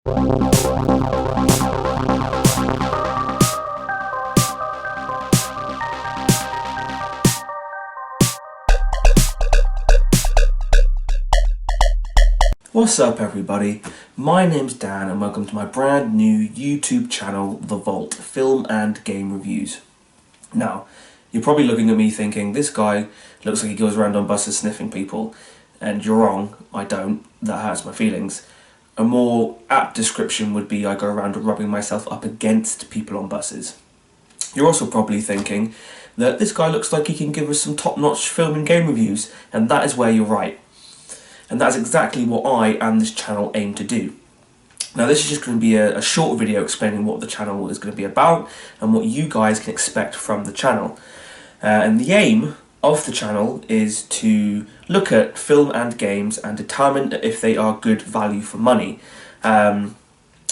What's up everybody, my name's Dan and welcome to my brand new YouTube channel, The Vault, Film and Game Reviews. Now, you're probably looking at me thinking, this guy looks like he goes around on buses sniffing people, and you're wrong, I don't, that hurts my feelings. A more apt description would be I go around rubbing myself up against people on buses. You're also probably thinking that this guy looks like he can give us some top-notch film and game reviews, and that is where you're right. And that's exactly what I and this channel aim to do. Now this is just going to be a short video explaining what the channel is going to be about and what you guys can expect from the channel. And the aim of the channel is to look at film and games and determine if they are good value for money. And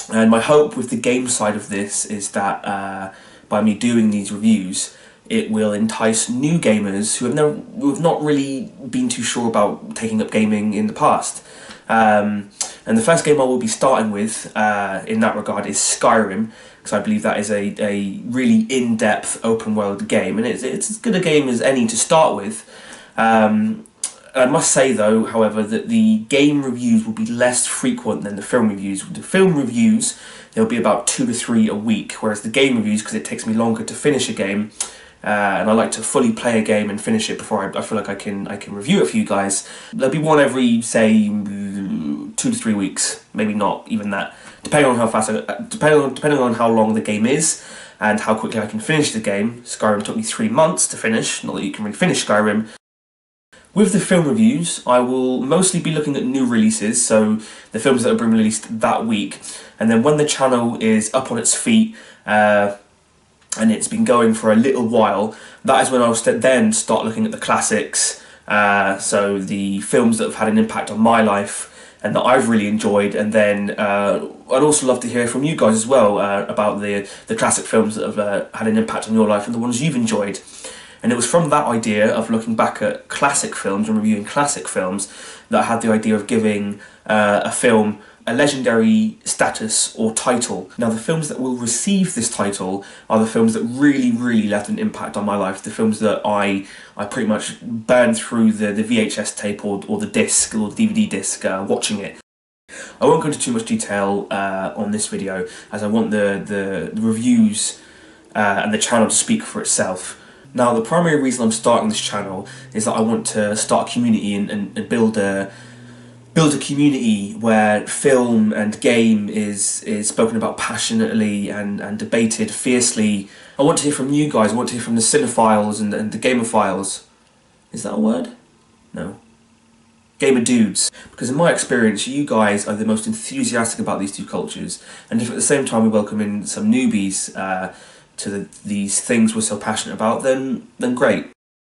my hope with the game side of this is that by me doing these reviews, it will entice new gamers who have not really been too sure about taking up gaming in the past. And the first game I will be starting with in that regard is Skyrim, because I believe that is a really in-depth open world game, and it's as good a game as any to start with. I must say though, however, that the game reviews will be less frequent than the film reviews. With the film reviews, there'll be about 2 to 3 a week, whereas the game reviews, because it takes me longer to finish a game, and I like to fully play a game and finish it before I feel like I can review it for you guys. There'll be one every, say, 2 to 3 weeks, maybe not even that, depending on how fast, depending on how long the game is and how quickly I can finish the game. Skyrim took me 3 months to finish, not that you can really finish Skyrim. With the film reviews, I will mostly be looking at new releases, so the films that have been released that week, and then when the channel is up on its feet, and it's been going for a little while, that is when I'll then start looking at the classics, so the films that have had an impact on my life and that I've really enjoyed, and then I'd also love to hear from you guys as well about the classic films that have had an impact on your life and the ones you've enjoyed. And it was from that idea of looking back at classic films and reviewing classic films that I had the idea of giving a film a legendary status or title. Now the films that will receive this title are the films that really left an impact on my life, the films that I pretty much burned through the VHS tape or the disc or the DVD disc watching it. I won't go into too much detail on this video, as I want the reviews and the channel to speak for itself. Now the primary reason I'm starting this channel is that I want to start a community and build a community where film and game is spoken about passionately and debated fiercely. I want to hear from you guys, I want to hear from the cinephiles and the gamophiles. Is that a word? No. Gamer dudes. Because in my experience, you guys are the most enthusiastic about these two cultures, and if at the same time we welcome in some newbies to these things we're so passionate about, then great.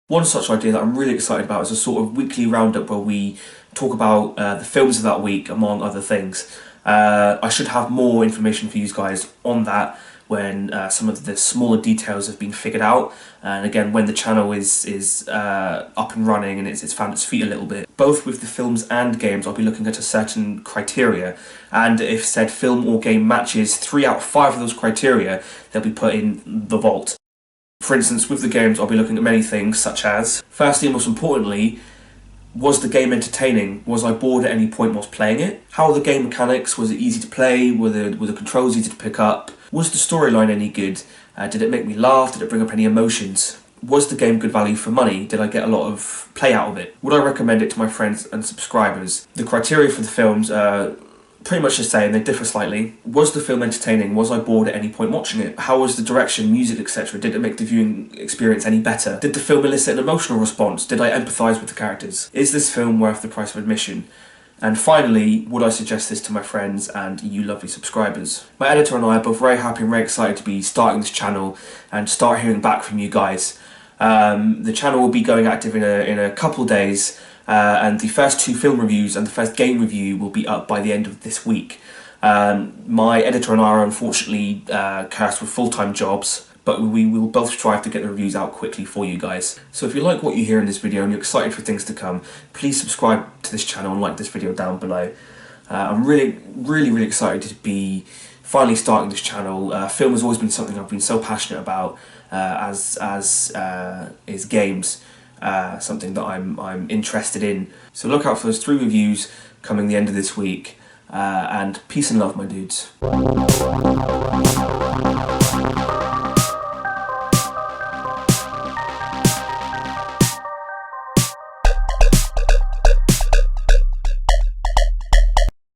One such idea that I'm really excited about is a sort of weekly roundup where we talk about the films of that week, among other things. I should have more information for you guys on that when some of the smaller details have been figured out, and again when the channel is up and running and it's found its feet a little bit. Both with the films and games, I'll be looking at a certain criteria, and if said film or game matches 3 out of 5 of those criteria, they'll be put in the vault. For instance, with the games, I'll be looking at many things, such as, firstly and most importantly, was the game entertaining? Was I bored at any point whilst playing it? How are the game mechanics? Was it easy to play? Were the controls easy to pick up? Was the storyline any good? Did it make me laugh? Did it bring up any emotions? Was the game good value for money? Did I get a lot of play out of it? Would I recommend it to my friends and subscribers? The criteria for the films are pretty much the same, they differ slightly. Was the film entertaining? Was I bored at any point watching it? How was the direction, music, etc.? Did it make the viewing experience any better? Did the film elicit an emotional response? Did I empathise with the characters? Is this film worth the price of admission? And finally, would I suggest this to my friends and you lovely subscribers? My editor and I are both very happy and very excited to be starting this channel and start hearing back from you guys. The channel will be going active in a couple days, and the first 2 film reviews and the first game review will be up by the end of this week. My editor and I are unfortunately cursed with full-time jobs, but we will both strive to get the reviews out quickly for you guys. So if you like what you hear in this video and you're excited for things to come, please subscribe to this channel and like this video down below. I'm really excited to be finally starting this channel. Film has always been something I've been so passionate about, as is games, something that I'm interested in. So look out for those 3 reviews coming the end of this week, and peace and love, my dudes.